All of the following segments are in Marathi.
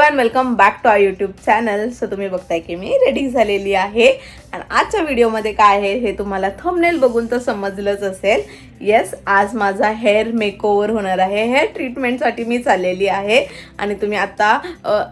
Everyone, welcome back to our YouTube channel. So तुम्ही बघताय की मी रेडी झालेली आहे आणि आजच्या व्हिडिओमध्ये काय आहे हे तुम्हाला थंबनेल बघून तर समजलंच असेल. येस, आज माझा हेअर मेकओव्हर होणार आहे. हेअर ट्रीटमेंटसाठी मी चाललेली आहे आणि तुम्ही आता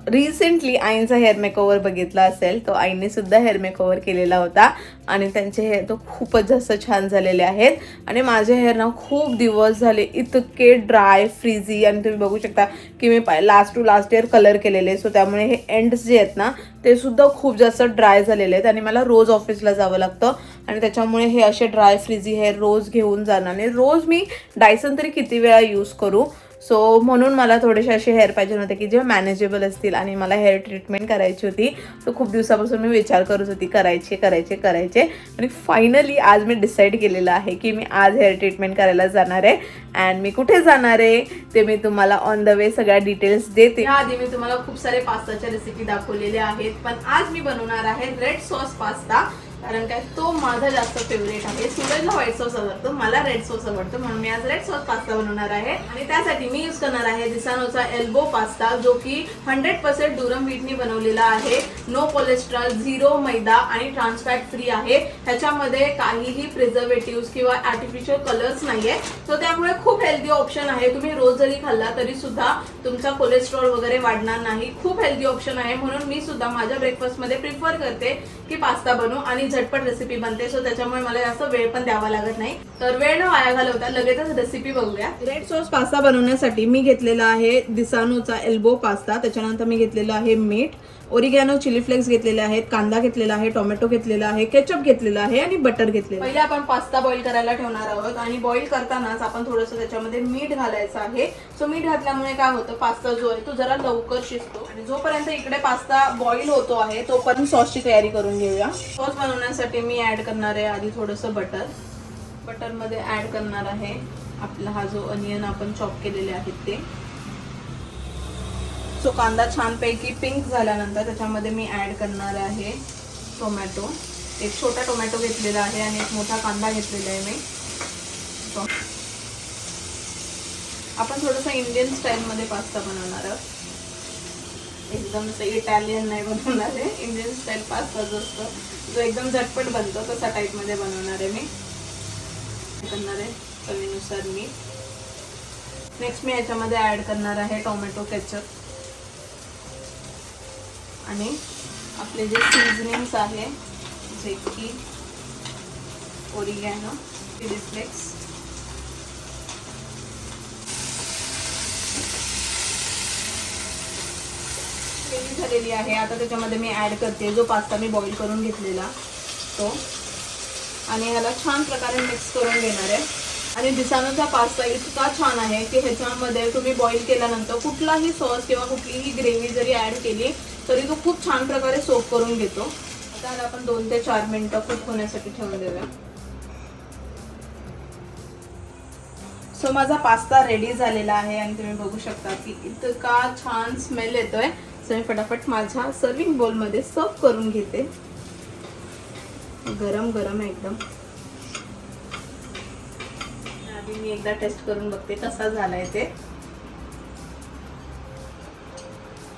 रिसेंटली आईंचा हेअर मेकओव्हर बघितला असेल. तो आईने सुद्धा हेअर मेकओव्हर केलेला होता आणि त्यांचे हेअर तो खूपच जास्त छान झालेले आहेत आणि माझे हेअर ना खूप दिवस झाले इतके ड्राय फ्रीझी आणि तुम्ही बघू शकता की मी last two last year colour केलेले. सो त्यामुळे हे एंड्स जे आहेत ना ते सुद्धा खूप जास्त ड्राय झालेले आहेत आणि मला रोज ऑफिसला जावं लागतं आणि त्याच्यामुळे हे असे ड्राय फ्रीझी हेअर रोज घेऊन जाणार नाही. रोज मी डायसन तरी किती वेळा यूज करू. सो म्हणून मला थोडेसे असे हेअर पाहिजे होते की जे मॅनेजेबल असतील आणि मला हेअर ट्रीटमेंट करायची होती. सो खूप दिवसापासून मी विचार करत होती करायचे आणि फायनली आज मी डिसाईड केलेलं आहे की मी आज हेअर ट्रीटमेंट करायला जाणार आहे. अँड मी कुठे जाणार आहे ते मी तुम्हाला ऑन द वे सगळ्या डिटेल्स देते. आधी मी तुम्हाला खूप सारे पास्ताच्या रेसिपी दाखवलेल्या आहेत, पण आज मी बनवणार आहे रेड सॉस पास्ता. कारण काय तो माझा जास्त फेवरेट आहे. सूरजला व्हाईट सॉस आवडतो, मला रेड सॉस आवडतो, म्हणून मी आज रेड सॉस पास्ता बनवणार आहे. आणि त्यासाठी मी यूज करणार आहे दिसानोचा एल्बो पास्ता, जो की 100% दुरम व्हीटनी बनवलेला आहे. नो कोलेस्ट्रॉल, 0 मैदा आणि ट्रान्सफॅट फ्री आहे. ह्याच्यामध्ये काहीही प्रिझर्वेटिव्ह किंवा आर्टिफिशियल कलर्स नाहीये. सो त्यामुळे खूप हेल्दी ऑप्शन आहे. तुम्ही रोज जरी खाल्ला तरी सुद्धा तुमचा कोलेस्ट्रॉल वगैरे वाढणार नाही. खूप हेल्दी ऑप्शन आहे, म्हणून मी सुद्धा माझ्या ब्रेकफास्ट मध्ये प्रिफर करते की पास्ता बनवू आणि झटपट रेसिपी बनते. सो त्याच्यामुळे मला जास्त वेळ पण द्यावा लागत नाही. तर वेळ न वाया घालवता लगेचच रेसिपी बघूया. रेड सॉस पास्ता बनवण्यासाठी मी घेतलेला आहे दिसानोचा एल्बो पास्ता. त्याच्यानंतर मी घेतलेला आहे मीठ, ओरिगॅनो चिली फ्लेक्स घेतलेले आहेत, कांदा घेतलेला आहे, टोमॅटो घेतलेला आहे, केचप घेतलेला आहे आणि बटर घेतलेलं. पहिले आपण पास्ता बॉईल करायला ठेवणार आहोत आणि बॉईल करतानाच आपण थोडंसं त्याच्यामध्ये मीठ घालायचं आहे. सो मीठ घातल्यामुळे काय होतं, पास्ता जो आहे तो जरा लवकर शिजतो. आणि जोपर्यंत इकडे पास्ता बॉईल होतो आहे तोपर्यंत सॉसची तयारी करून घेऊया. सॉस बनवण्यासाठी मी ऍड करणार आहे आधी थोडंसं बटर मध्ये ऍड करणार आहे आपला हा जो अनियन आपण चॉप केलेले आहेत ते. सो कांदा छानपैकी पिंक झाल्यानंतर त्याच्यामध्ये मी ऍड करणार आहे टोमॅटो. एक छोटा टोमॅटो घेतलेला आहे आणि एक मोठा कांदा घेतलेला आहे मी. आपण थोडंसं इंडियन स्टाईलमध्ये पास्ता बनवणार आहोत. एकदम इटालियन नाही बनवणार आहे. इंडियन स्टाईल पास्ता जो असतो जो एकदम झटपट बनतो तसा टाईपमध्ये बनवणार आहे मी. करणार आहे चवीनुसार मीठ. नेक्स्ट मी याच्यामध्ये ऍड करणार आहे टोमॅटो केचप आणि आपले जे सीझनिंग्स आहे जे की ओरिगॅनो, चिली फ्लेक्स, झालेली आहे. आता त्याच्यामध्ये मी ऍड करते जो पास्ता मी बॉईल करून घेतलेला तो आणि ह्याला छान प्रकारे मिक्स करून घेणार आहे. आणि दिसानोचा पास्ता इतका छान आहे की ह्याच्यामध्ये तुम्ही बॉईल केल्यानंतर कुठलाही सॉस किंवा कुठलीही ग्रेव्ही जरी ऍड केली तरी तो खूप छान प्रकारे सोक करून घेतो. आता आपण 2 ते 4 मिनिटं कुक होण्यासाठी ठेवून देऊया. सो माझा पास्ता रेडी झालेला आहे आणि तुम्ही बघू शकता की इतका छान स्मेल येतोय. सो मी फटाफट माझ्या सर्विंग बोल मध्ये सर्व करून घेते. गरम गरम आहे एकदम. आधी मी एकदा टेस्ट करून बघते कसा झालाय ते.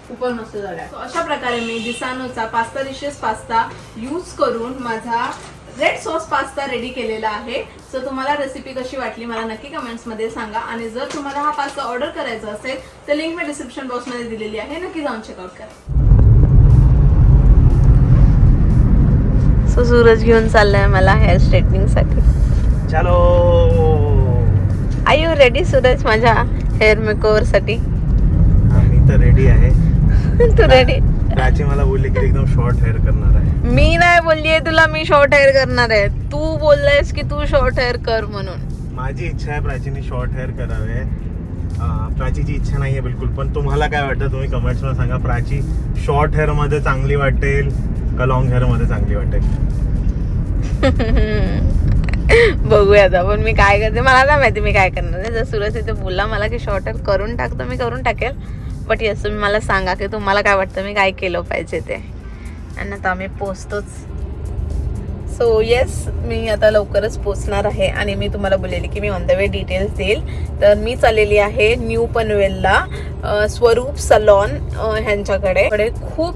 खूपच मस्त झालाय. अशा प्रकारे मी दिसानोचा पास्ता डिशेस पास्ता यूज करून माझा रेड सॉस पास्ता रेडी केलेला आहे. सो तुम्हाला रेसिपी कशी वाटली मला नक्की कमेंट्स मध्ये सांगा. आणि जर तुम्हाला हा पास्ता ऑर्डर करायचा असेल तर लिंक मी डिस्क्रिप्शन बॉक्स मध्ये दिलेली आहे, नक्की जाऊन चेकआउट करा. सो सूरज घेऊन चाललाय मला हेअर स्ट्रेटनिंग साठी. चलो, आर यू रेडी सूरज माझ्या हेअर मेकओव्हर साठी? मी तर रेडी आहे. तू रेडी? प्राची मला बोलली की एकदम शॉर्ट हेअर करणार आहे. मी नाही बोललीये तुला मी शॉर्ट हेअर करणार आहे. तू बोललायस की तू शॉर्ट हेअर कर म्हणून. माझी इच्छा आहे प्राचीने शॉर्ट हेअर करावे. प्राचीची इच्छा नाहीये बिलकुल. पण तुम्हाला काय वाटतं तुम्ही कमेंट्स मध्ये सांगा. प्राची शॉर्ट हेअर मध्ये चांगली वाटेल का लॉंग हेअर मध्ये चांगली वाटेल? बघूयात आपण. मी काय करते मला नाही माहिती मी काय करणार आहे. जर सूरज इथे बोलला मला की शॉर्ट हेअर करून टाक तर मी करून टाकेल. बट येस, तुम्ही मला सांगा की तुम्हाला काय वाटतं मी काय केलं पाहिजे ते. आणि आता आम्ही पोचतोच सो येस, मी आता लवकरच पोचणार आहे आणि मी तुम्हाला बोललेली की me on the way details देईल. तर मी चाललेली आहे न्यू पनवेलला स्वरूप सलॉन ह्यांच्याकडे. खूप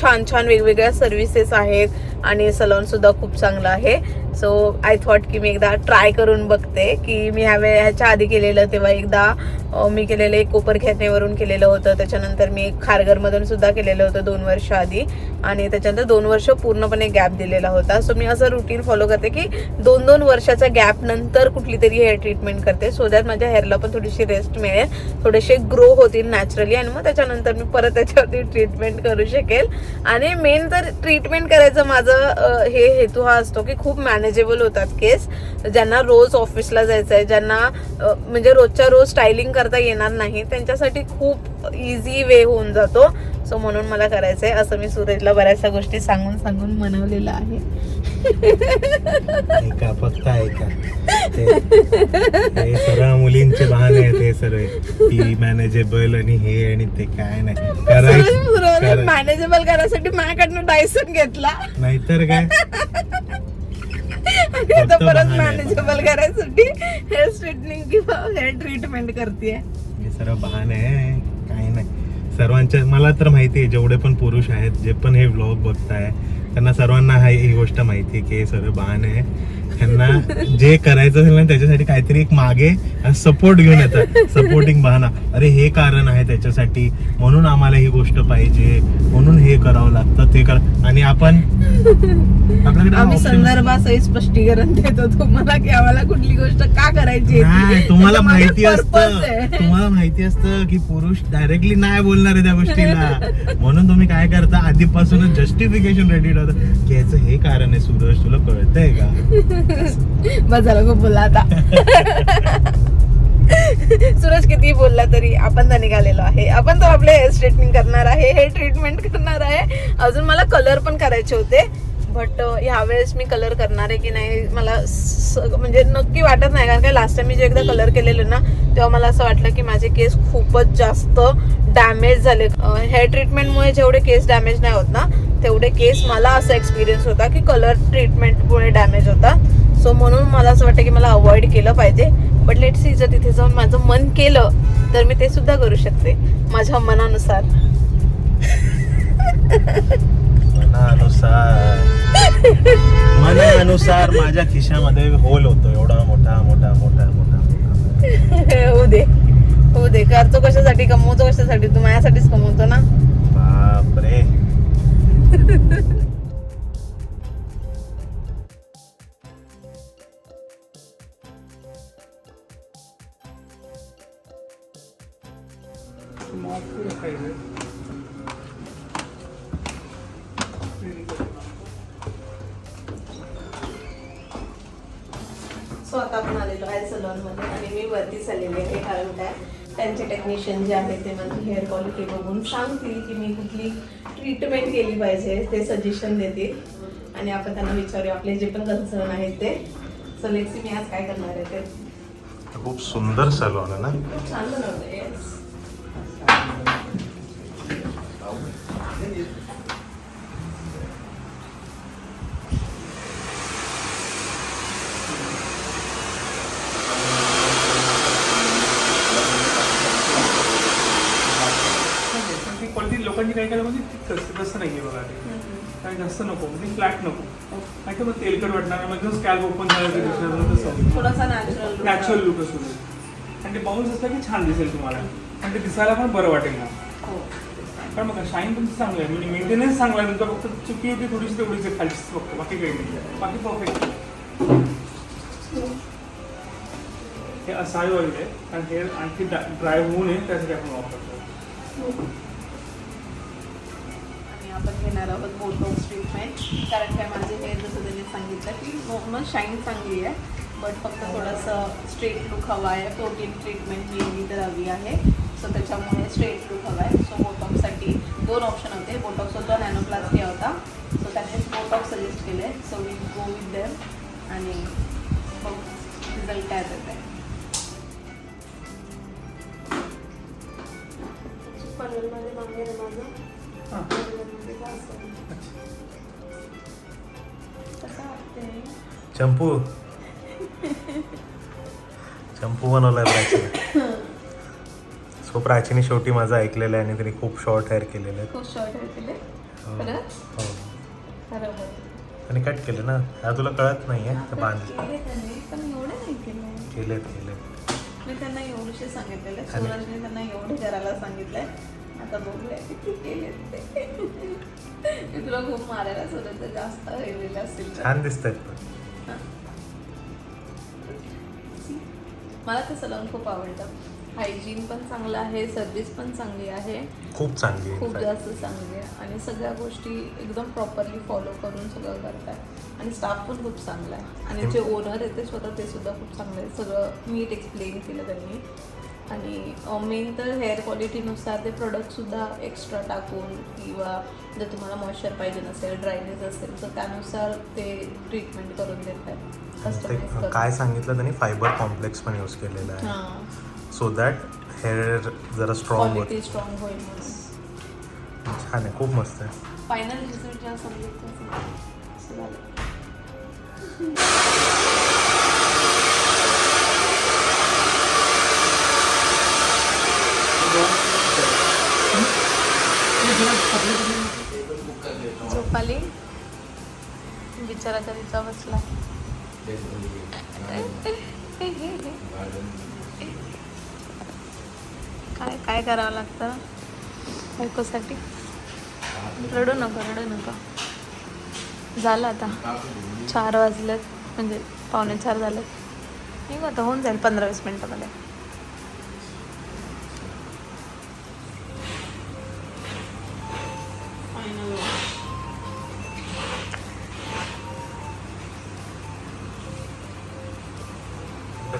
छान छान वेगवेगळ्या सर्व्हिसेस आहेत आणि सलॉन सुद्धा खूप चांगलं आहे. सो आय थॉट की मी एकदा ट्राय करून बघते की मी ह्याच्या आधी केलेलं, तेव्हा एकदा मी केलेलं एक कोपरखेरणेवरून केलेलं होतं, त्याच्यानंतर मी खारघरमधून सुद्धा केलेलं होतं 2 वर्ष आधी, आणि त्याच्यानंतर 2 वर्ष पूर्णपणे गॅप दिलेला होता. सो मी असं रुटीन फॉलो करते की 2-2 वर्षाच्या गॅप नंतर कुठली तरी हेअर ट्रीटमेंट करते, सो दॅट माझ्या हेअरला पण थोडीशी रेस्ट मिळेल, थोडेसे ग्रो होतील नॅचरली, आणि मग त्याच्यानंतर मी परत त्याच्यावरती ट्रीटमेंट करू शकेल. आणि मेन तर ट्रीटमेंट करायचं माझं हे हेतू हा असतो की खूप मॅनेजेबल होतात केस. ज्यांना रोज ऑफिसला जायचं आहे, ज्यांना म्हणजे रोजच्या रोज स्टायलिंग करता येणार नाही, त्यांच्यासाठी खूप इझी वे होऊन जातो. सो म्हणून मला करायचं आहे. असं मी सूरजला बऱ्याचशा गोष्टी सांगून सांगून मनवलेलं आहे. ऐका, फक्त ऐका. ते सर्व मुलींचे बहाणे आहेत हे सर्व, की मॅनेजेबल आणि हे आणि ते काय नाही. मॅनेजेबल करायसाठी माझ्याकडनं डायसन घेतला, नाहीतर काय. आणि आता परत मॅनेजेबल करायसाठी हेअर स्ट्रेटनिंग किंवा हेअर ट्रीटमेंट करते. हे सर्व बहाणे आहे, काही नाही. सर्वांच्या, मला तर माहिती आहे, जेवढे पण पुरुष आहेत, जे पण हे व्लॉग बघताय, त्यांना सर्वांना ही गोष्ट माहिती आहे की हे सर्व बहाणे आहे. त्यांना जे करायचं असेल ना त्याच्यासाठी काहीतरी एक मागे सपोर्ट घेऊन येतात, सपोर्टिंग बहाणा. अरे हे कारण आहे त्याच्यासाठी, म्हणून आम्हाला ही गोष्ट पाहिजे, म्हणून हे करावं लागतं, ते करा. आणि आपण आम्ही संदर्भासहित स्पष्टीकरण देतो तुम्हाला की आम्हाला कुठली गोष्ट का करायची आहे. तुम्हाला माहिती असतं, तुम्हाला माहिती असतं की पुरुष डायरेक्टली नाही बोलणार आहे त्या गोष्टीला, म्हणून तुम्ही काय करता, आधीपासूनच जस्टिफिकेशन रेडी ठेवता की याचं हे कारण आहे. सूरज, तुला कळतंय का? बस झालं, खूप बोलला आता. सूरज किती बोलला तरी आपण तर निघालेलो आहे. आपण तर आपले हेअर स्ट्रेटनिंग करणार आहे, हेअर ट्रीटमेंट करणार आहे. अजून मला कलर पण करायचे होते, बट ह्यावेळेस मी कलर करणार आहे की नाही मला म्हणजे नक्की वाटत नाही. कारण का लास्ट टाइम मी जे एकदा कलर केलेलं ना, तेव्हा मला असं वाटलं की माझे केस खूपच जास्त डॅमेज झाले. हेअर ट्रीटमेंटमुळे जेवढे केस डॅमेज नाही होत ना, तेवढे केस मला असा एक्सपिरियन्स होता की कलर ट्रीटमेंटमुळे डॅमेज होता. सो म्हणून मला असं वाटतं की मला अवॉइड केलं पाहिजे. बट लेट सी, जर तिथे जाऊन माझं मन केलं तर मी ते सुद्धा करू शकते माझ्या मनानुसार. मनानुसार माझ्या खिशामध्ये होल होतो एवढा मोठा मोठा मोठा मोठा. होऊ दे. करतो कशासाठी, कमवतो कशासाठी, तू माझ्यासाठीच कमवतो ना. बापरे. सो आता आपण आलेलो आहे सलॉन मध्ये आणि मी वरतीच आलेली आहे. कारण काय, त्यांचे टेक्निशियन जे आहेत ते माझी हेअर क्वालिटी बघून सांगतील की मी कुठली ट्रीटमेंट केली पाहिजे, ते सजेशन देतील आणि आपण त्यांना विचारूया आपले जे पण कन्सर्न आहेत ते. सो लेट्स सी मी आज काय करणार आहे ते. खूप सुंदर सलॉन आहे ना, खूप छान बनवलं. येस, लोकांची काही काय म्हणजे तसं नाहीये बघा, ते काही जास्त नको, म्हणजे फ्लॅट नको, नाही तर मग तेलकट वाटणार, मग स्कॅल्प ओपन झालं की दुसऱ्या थोडासा नॅचरल लुक असू दे. आणि ते बाउन्स असलं की छान दिसेल तुम्हाला, आणि ते दिसायला पण बरं वाटेल ना. कारण बघा शाईन तुमचं चांगलं आहे, म्हणजे मेंटेनन्स चांगला आहे तुमचा, फक्त चुकी होती थोडीशी तेवढीच आहे खालचीच फक्त, बाकी काही नाही, बाकी परफेक्ट. हे असाही ऑइल आहे, कारण हेअर आणखी ड्राय होऊ नये त्यासाठी आपण वापरतो. आपण घेणार आहोत बोटॉक्स ट्रीटमेंट. कारण काय, माझे हेअर जसं त्यांनी सांगितलं की नॉर्मल शाईन चांगली आहे, बट फक्त थोडंसं स्ट्रेट लुक हवा आहे. प्रोटीन ट्रीटमेंट मेनली तर हवी आहे, सो त्याच्यामुळे स्ट्रेट लुक हवा आहे. सो बोटॉक्ससाठी 2 ऑप्शन होते, बोटॉक्स होता, नॅनोप्लास्टिया होता. सो त्यांनी बोटॉक्स सजेस्ट केले. So we go with them आणि बघ रिझल्ट काय येत आहे. पनवेलमध्ये मागे आहे माझं. कसं वाटते चंपू चंपू बनवलाय प्राचीने. सो प्राचीने शेवटी माझं ऐकलेलं आहे आणि तिने खूप शॉर्ट हेअर केलेले आहेत. खूप शॉर्ट हेअर केले खरंच? हो. बरोबर. आणि कट केले ना, आता तुला कळत नाहीये तर बांध केले त्यांनी, पण एवढं नाही केलं. केलेत. मी त्यांना एवढेसे सांगितलेले, सूरजने त्यांना एवढे करायला सांगितलंय. आता बघूया किती केलेत ते. मी तुला खूप मारायला सूरज जास्त वेगवेगळे असतील तर. छान दिसतात पण. मला ते सलून खूप आवडतं. हायजीन पण चांगलं आहे, सर्विस पण चांगली आहे, खूप चांगली आहे खूप in fact. जास्त चांगली आहे आणि सगळ्या गोष्टी एकदम प्रॉपरली फॉलो करून सगळं करतात आणि स्टाफ पण खूप चांगला आहे आणि जे ओनर आहे ते स्वतः ते सुद्धा खूप चांगले आहे. सगळं नीट एक्सप्लेन केलं त्यांनी आणि मेन तर हेअर क्वालिटीनुसार ते प्रोडक्टसुद्धा एक्स्ट्रा टाकून किंवा जर तुम्हाला मॉइश्चर पाहिजे नसेल, ड्रायनेस असेल तर त्यानुसार ते ट्रीटमेंट करून देतात. ते काय सांगितलं त्यांनी, फायबर कॉम्प्लेक्स पण यूज केलेला आहे हां, सो दॅट हेअर जरा स्ट्रॉंग होत. क्वालिटी स्ट्रॉंग होईल म्हणून. छान आहे, खूप मस्त आहे. फायनल रिझल्ट जेव्हा समजेल असं झालं. झोपाली बिचारा कधीचा बसला. काय काय करावं लागतं बायकोसाठी. रडू नका. झालं आता 4 वाजलेत, म्हणजे 3:45 झालेत. निघू आता, होऊन जाईल 15-20 मिनिटामध्ये.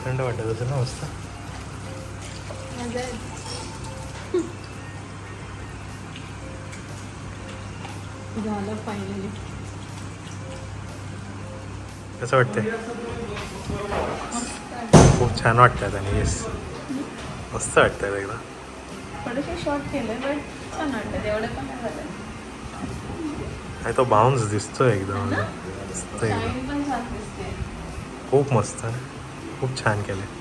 थंड वाटत असेल ना मस्त. झालं फायनली. कसं वाटतंय? खूप छान वाटतं आणि येस मस्त वाटतं एकदा. थोडेसे शॉर्ट केले बट छान वाटतं, एवढं पण नाही झालं. आणि तो बाउन्स दिसतोय एकदम मस्त एकदम. शाईन पण छान दिसते. खूप मस्त, खूप छान केले.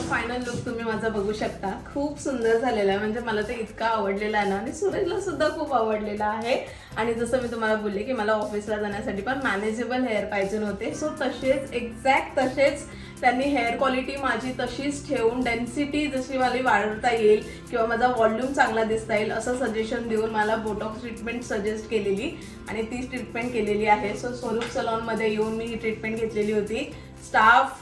फायनल लुक तुम्ही माझा बघू शकता. खूप सुंदर झालेला आहे, म्हणजे मला ते इतका आवडलेला आहे ना आणि सूरजला सुद्धा खूप आवडलेला आहे. आणि जसं मी तुम्हाला बोलले की मला ऑफिसला जाण्यासाठी पण मॅनेजेबल हेअर पाहिजे नव्हते, सो तसेच एक्झॅक्ट तसेच त्यांनी हेअर क्वालिटी माझी तशीच ठेवून डेन्सिटी जशी मला वाढवता येईल किंवा माझा व्हॉल्यूम चांगला दिसता येईल असं सजेशन देऊन मला बोटॉक्स ट्रीटमेंट सजेस्ट केलेली आणि तीच ट्रीटमेंट केलेली आहे. सो स्वरूप सलॉनमध्ये येऊन मी ही ट्रीटमेंट घेतलेली होती. स्टाफ,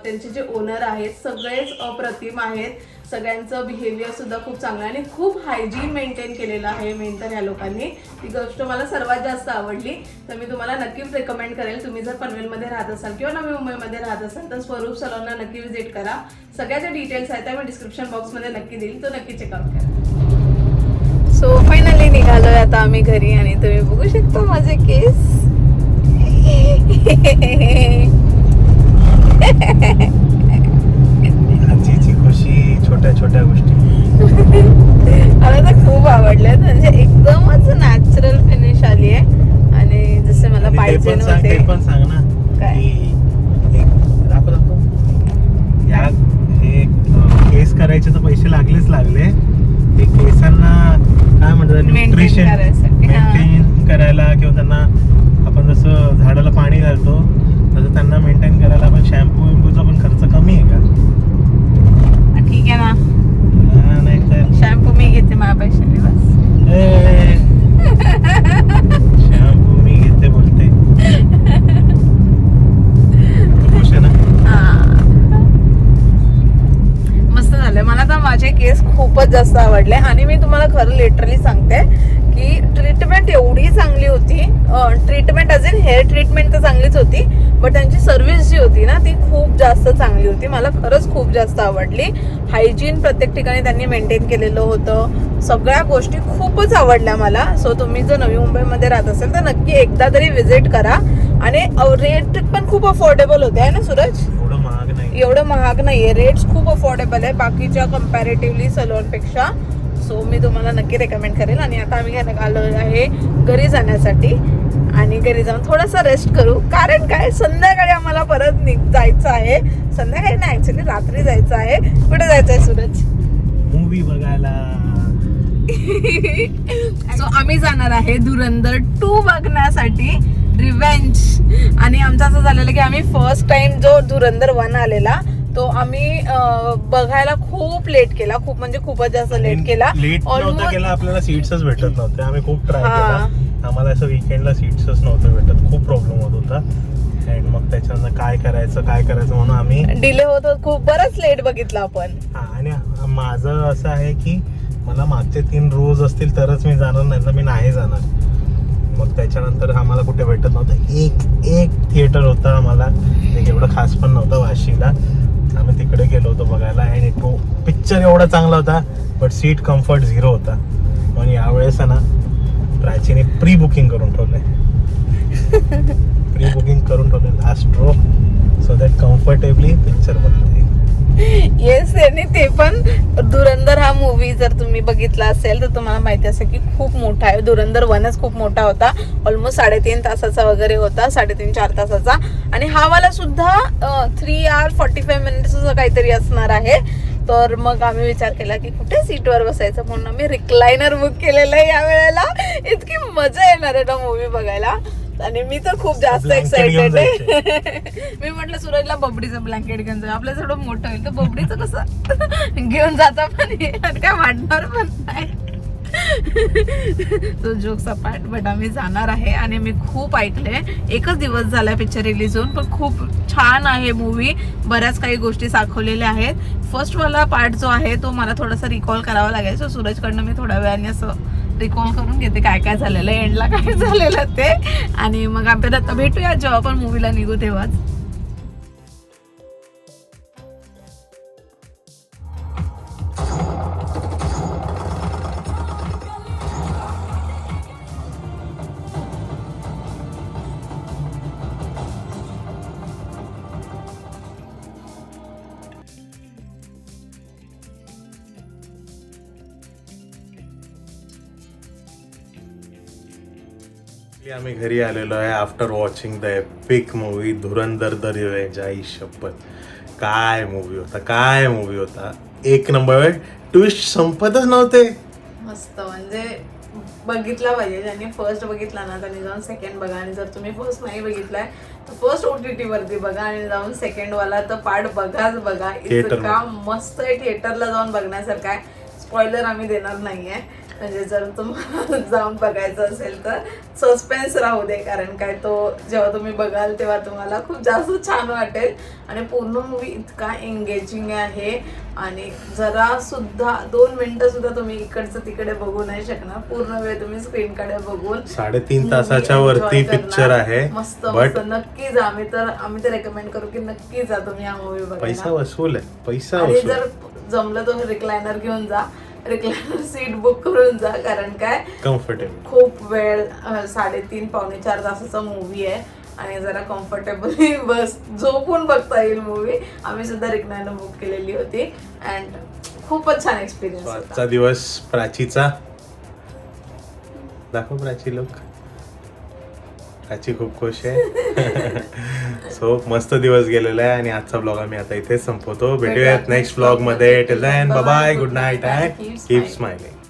त्यांचे जे ओनर आहेत सगळेच अप्रतिम आहेत. सगळ्यांचं बिहेवियर सुद्धा खूप चांगलं आहे आणि खूप हायजीन मेंटेन केलेलं आहे मेन तर ह्या लोकांनी. ती गोष्ट मला सर्वात जास्त आवडली. तर मी तुम्हाला नक्कीच रेकमेंड करेल, तुम्ही जर पनवेलमध्ये राहत असाल किंवा नवी मुंबईमध्ये राहत असाल तर स्वरूप सलॉनला नक्की विजिट करा. सगळ्या ज्या डिटेल्स आहेत त्या मी डिस्क्रिप्शन बॉक्समध्ये नक्की देईल, तो नक्की चेकआउट करा. सो फायनली निघालोय आता आम्ही घरी आणि तुम्ही बघू शकता माझे केस. आजीची खुशी छोट्या छोट्या गोष्टी मला तर खूप आवडल्यात, म्हणजे एकदमच नॅचरल फिनिश आली आहे आणि जसे मला पाहिजे नव्हते. ते पण सांग ना काय? की एक दाखव या हे केस करायचे तर पैसे लागले ते केसांना काय म्हणतात न्यूट्रिशन करायसाठी. मेंटेन करायला किंवा त्यांना आपण जसं झाडाला पाणी घालतो तसं त्यांना मेंटेन करायला आपण शॅम्पूचा पण खर्च कमी आहे का? ठीक आहे ना, नाही तर शॅम्पू मी घेते माझ्या पैशाने बस. शॅम्पू मी घेते बोलते. खुश आहे ना? मस्त झाले. मला तर माझे केस खूपच जास्त आवडले आणि मी तुम्हाला खरं लिटरली सांगते की ट्रीटमेंट एवढी चांगली होती. Treatment as in hair treatment तर चांगलीच होती, बट त्यांची सर्व्हिस जी होती ना ती खूप जास्त चांगली होती. मला खरंच खूप जास्त आवडली. हायजीन प्रत्येक ठिकाणी त्यांनी मेंटेन केलेलं होतं. सगळ्या गोष्टी खूपच आवडल्या मला. सो तुम्ही जर नवी मुंबईमध्ये राहत असेल तर नक्की एकदा तरी विजिट करा. आणि रेट पण खूप अफोर्डेबल होते आहे ना सूरज? एवढं महाग नाही. एवढं महाग नाहीये, रेट्स खूप अफोर्डेबल आहे बाकीच्या कम्पॅरेटिव्हली सलोनपेक्षा. सो मी तुम्हाला नक्की रेकमेंड करेल. आणि आता आम्ही आलो आहे घरी जाण्यासाठी आणि घरी जाऊन थोडासा रेस्ट करू. कारण काय, संध्याकाळी आम्हाला परत जायचं आहे. संध्याकाळी नाही, ऍक्च्युली रात्री जायचं आहे. कुठे जायचं आहे सूरज? मूवी बघायला. सो आम्ही जाणार आहे धुरंधर 2 बघण्यासाठी, रिव्हेंज. आणि आमचं असं झालेलं की आम्ही फर्स्ट टाइम जो धुरंधर 1 आलेला तो आम्ही बघायला खूप लेट केला, खूप म्हणजे खूपच जास्त लेट केला. नव्हता केला, आपल्याला सीट्सच भेटत नव्हते. आम्ही खूप ट्राय केला, आम्हाला असं वीकेंडला सीट्सच नव्हतं भेटत, खूप प्रॉब्लेम होत होता. अँड मग त्याच्यानंतर काय करायचं म्हणून आम्ही डिले होत खूप, बरंच लेट बघितलं आपण. आणि माझं असं आहे की मला मागचे 3 रोज असतील तरच मी जाणार, नाही तर मी नाही जाणार. मग त्याच्यानंतर आम्हाला कुठे भेटत नव्हतं. एक थिएटर होता आम्हाला, एक एवढं खास पण नव्हतं वाशीला. आम्ही तिकडे गेलो होतो बघायला आणि तो पिक्चर एवढा चांगला होता बट सीट कम्फर्ट 0 होता. म्हणून यावेळेस ना प्राचीने प्री बुकिंग करून ठेवलंय. Last row, so that comfortably picture बघता येईल. येस. आणि ते पण धुरंधर हा मूवी जर तुम्ही बघितला असेल तर तुम्हाला माहिती असेल की खूप मोठा आहे. धुरंधर 1च खूप मोठा होता, ऑलमोस्ट 3.5 तासाचा वगैरे होता, 3.5-4 तासाचा. आणि हा वाला सुद्धा 3 hours 45 minutes काहीतरी असणार आहे. तर मग आम्ही विचार केला की कुठे सीटवर बसायचं, म्हणून आम्ही रिक्लायनर बुक केलेलं आहे. या वेळेला इतकी मजा येणार आहे ना मूवी बघायला. आणि मी तर खूप जास्त एक्साइटेड आहे. मी म्हटलं सूरजला बबडीचं ब्लँकेट घेऊन जाऊ, आपलं थोडं मोठं होईल तर बबडीचं कसं घेऊन जाता पण काय वाटणार पण नाही. तो जोक्स अपार्ट, बट आम्ही जाणार आहे. आणि मी खूप ऐकलंय, एकच दिवस झालाय पिक्चर रिलीज होऊन, पण खूप छान आहे मूवी. बऱ्याच काही गोष्टी दाखवलेल्या आहेत. फर्स्ट वाला पार्ट जो आहे तो मला थोडासा रिकॉल करावा लागेल. सो सूरजकडनं मी थोड्या वेळाने असं रिकॉल करून घेते काय काय झालेलं, एंडला काय झालेलं ते. आणि मग आपण आता भेटूया जेव्हा आपण मूवीला निघू तेव्हाच. आम्ही घरी आलेलो आहे after watching the epic movie Dhurandhar the revenge. आई शपथ, काय मूवी होता. एक नंबर. ट्विस्ट संपतच नव्हते. मस्त, म्हणजे बघितला पाहिजे. ज्यांनी फर्स्ट बघितला ना त्यांनी जाऊन सेकंड बघा. आणि जर तुम्ही फर्स्ट नाही बघितलाय तर फर्स्ट OTT वरती बघा आणि जाऊन सेकंड वाला तर पार्ट बघाच बघा. इतका मस्त आहे, थिएटरला जाऊन बघण्यासारखा आहे. स्पॉइलर आम्ही देणार नाहीये, म्हणजे जर तुम्हाला जाऊन बघायचं असेल तर सस्पेन्स राहू दे. कारण काय, तो जेव्हा तुम्ही बघाल तेव्हा तुम्हाला खूप जास्त छान वाटेल. आणि पूर्ण मूवी इतका एंगेजिंग आहे. आणि जरा सुद्धा 2 मिनिटं सुद्धा तुम्ही इकडचं तिकडे बघू नाही शकणार. पूर्ण वेळ तुम्ही स्क्रीनकडे बघून 3.5 तासाच्या वरती पिक्चर आहे. मस्त मस्त, नक्की जा. आम्ही तर रेकमेंड करू की नक्की जा तुम्ही हा मूवी बघायला. पैसा वसूल आहे, पैसा आणि वसूल. जर जमलं तर रिक्लायनर घेऊन जा, रिक्लायनर सीट बुक करून जा. कारण काय, कम्फर्टेबल खूप वेळ 3.5-4 तासाचा मूवी आहे. आणि जरा कम्फर्टेबली बस झोपून बघता येईल मूवी. आम्ही सुद्धा रिक्लायनर बुक केलेली होती अँड खूपच छान एक्सपिरियन्स. आजचा दिवस प्राचीचा. दाखव प्राची लोक. प्राची खूप खुश आहे. सो मस्त दिवस गेलेला आहे. आणि आजचा ब्लॉग आम्ही आता इथेच संपवतो. भेटूयात नेक्स्ट ब्लॉग मध्ये. Till then bye bye, good night and keep smiling.